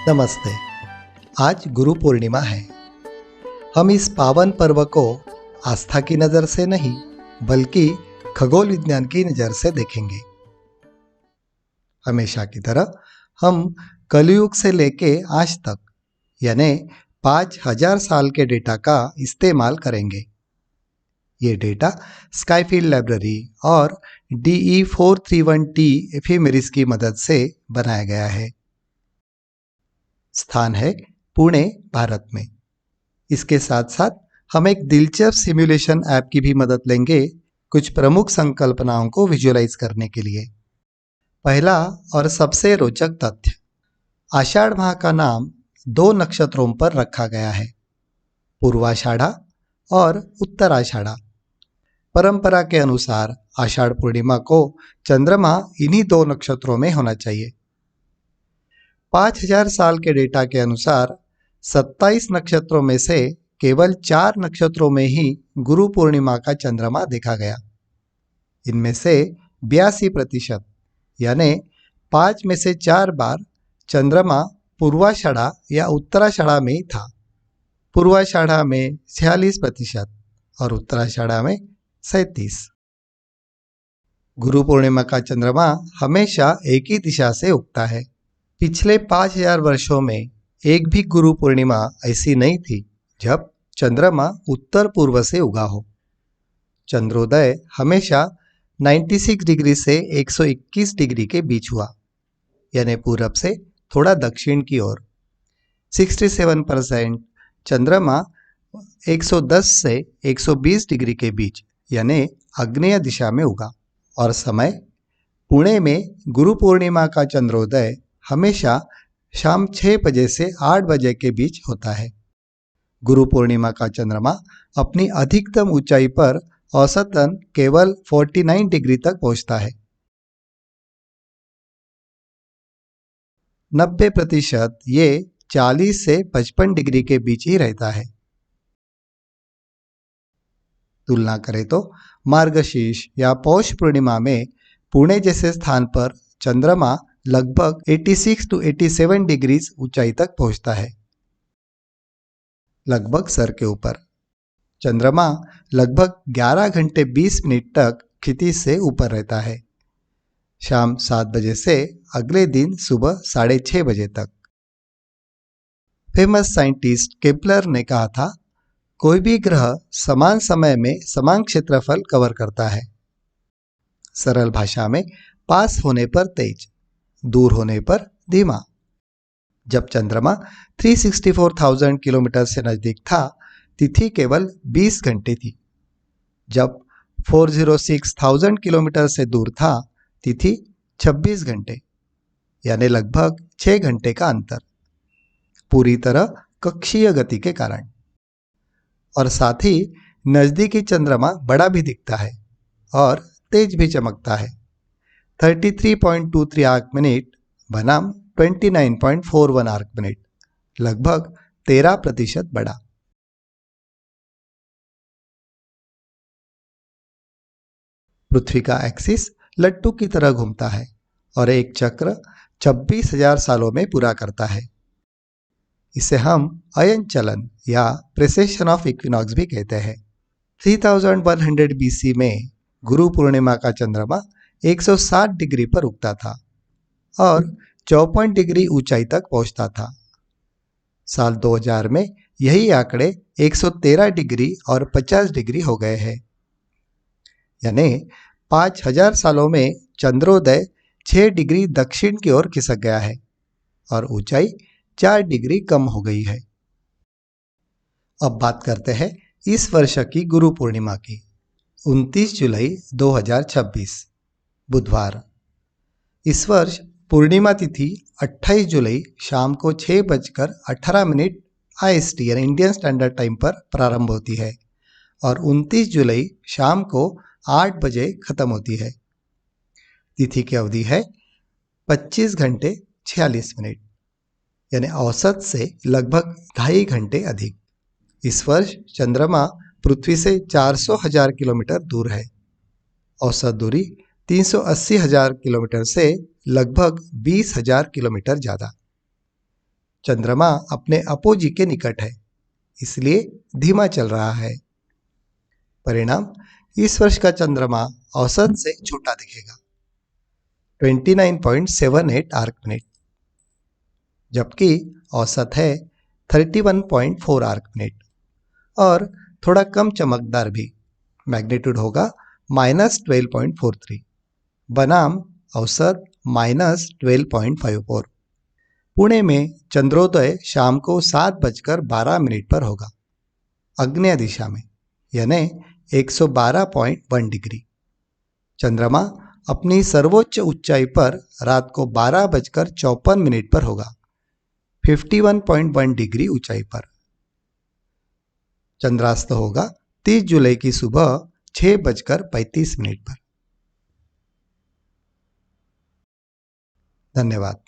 नमस्ते। आज गुरु पूर्णिमा है। हम इस पावन पर्व को आस्था की नज़र से नहीं बल्कि खगोल विज्ञान की नज़र से देखेंगे। हमेशा की तरह हम कलयुग से लेके आज तक यानी 5000 साल के डेटा का इस्तेमाल करेंगे। ये डेटा स्काईफील्ड लाइब्रेरी और DE431T एफिमेरिस की मदद से बनाया गया है। स्थान है पुणे, भारत में। इसके साथ साथ हम एक दिलचस्प सिमुलेशन ऐप की भी मदद लेंगे कुछ प्रमुख संकल्पनाओं को विजुअलाइज करने के लिए। पहला और सबसे रोचक तथ्य, आषाढ़ माह का नाम 2 नक्षत्रों पर रखा गया है, पूर्वाषाढ़ा और उत्तराषाढ़ा। परंपरा के अनुसार आषाढ़ पूर्णिमा को चंद्रमा इन्हीं 2 नक्षत्रों में होना चाहिए। 5000 साल के डेटा के अनुसार 27 नक्षत्रों में से केवल 4 नक्षत्रों में ही गुरु पूर्णिमा का चंद्रमा देखा गया। इनमें से 82% यानी 5 में से 4 बार चंद्रमा पूर्वाषाढ़ा या उत्तराषाढ़ा में ही था। पूर्वाषाढ़ा में 46% और उत्तराषाढ़ा में 37%। गुरु पूर्णिमा का चंद्रमा हमेशा एक ही दिशा से उगता है। पिछले 5000 वर्षों में एक भी गुरु पूर्णिमा ऐसी नहीं थी जब चंद्रमा उत्तर पूर्व से उगा हो। चंद्रोदय हमेशा 96 डिग्री से 121 डिग्री के बीच हुआ, यानी पूरब से थोड़ा दक्षिण की ओर। 67% चंद्रमा 110 से 120 डिग्री के बीच यानी आग्नेय दिशा में उगा। और समय, पुणे में गुरु पूर्णिमा का चंद्रोदय हमेशा शाम 6 बजे से 8 बजे के बीच होता है। गुरु पूर्णिमा का चंद्रमा अपनी अधिकतम ऊंचाई पर औसतन केवल 49 डिग्री तक पहुंचता है। 90% ये 40 से 55 डिग्री के बीच ही रहता है। तुलना करें तो मार्गशीर्ष या पौष पूर्णिमा में पुणे जैसे स्थान पर चंद्रमा लगभग 86 to 87 डिग्री ऊंचाई तक पहुंचता है, लगभग सर के ऊपर। चंद्रमा लगभग 11 घंटे 20 मिनट तक क्षितिज से ऊपर रहता है, शाम 7 बजे से अगले दिन सुबह 6:30 बजे तक। फेमस साइंटिस्ट केपलर ने कहा था, कोई भी ग्रह समान समय में समान क्षेत्रफल कवर करता है। सरल भाषा में, पास होने पर तेज, दूर होने पर धीमा। जब चंद्रमा 364,000 किलोमीटर से नजदीक था, तिथि केवल 20 घंटे थी। जब 406,000 किलोमीटर से दूर था, तिथि 26 घंटे, यानी लगभग 6 घंटे का अंतर, पूरी तरह कक्षीय गति के कारण। और साथ ही नजदीकी चंद्रमा बड़ा भी दिखता है और तेज भी चमकता है। 33.23 आर्क मिनट बनाम 29.41 आर्क मिनट, लगभग 13% बड़ा। पृथ्वी का एक्सिस लट्टू की तरह घूमता है और एक चक्र 26,000 सालों में पूरा करता है। इसे हम अयन चलन या प्रेसेशन ऑफ इक्विनॉक्स भी कहते हैं। 3100 BC में गुरु पूर्णिमा का चंद्रमा 160 डिग्री पर उगता था और 54 डिग्री ऊंचाई तक पहुंचता था। साल 2000 में यही आंकड़े 113 डिग्री और 50 डिग्री हो गए हैं, यानी 5000 सालों में चंद्रोदय 6 डिग्री दक्षिण की ओर खिसक गया है और ऊंचाई 4 डिग्री कम हो गई है। अब बात करते हैं इस वर्ष की गुरु पूर्णिमा की। 29 जुलाई 2026, बुधवार। इस वर्ष पूर्णिमा तिथि 28 जुलाई शाम को 6:18 IST यानी इंडियन स्टैंडर्ड टाइम पर प्रारंभ होती है और 29 जुलाई शाम को 8 बजे खत्म होती है। तिथि की अवधि है 25 घंटे 46 मिनट, यानी औसत से लगभग 2.5 घंटे अधिक। इस वर्ष चंद्रमा पृथ्वी से 400,000 किलोमीटर दूर है। औसत दूरी 380,000 किलोमीटर से लगभग 20,000 किलोमीटर ज़्यादा। चंद्रमा अपने अपोजी के निकट है, इसलिए धीमा चल रहा है। परिणाम, इस वर्ष का चंद्रमा औसत से छोटा दिखेगा, 29.78 आर्क मिनट, जबकि औसत है 31.4 आर्क मिनट, और थोड़ा कम चमकदार भी। मैग्नीट्यूड होगा -12.43 बनाम औसत -12.54। पुणे में चंद्रोदय शाम को 7:12 पर होगा, आग्नेय दिशा में, यानी 112.1 डिग्री। चंद्रमा अपनी सर्वोच्च ऊंचाई पर रात को 12:54 पर होगा, 51.1 डिग्री ऊंचाई पर। चंद्रास्त होगा 30 जुलाई की सुबह 6:35 पर। धन्यवाद।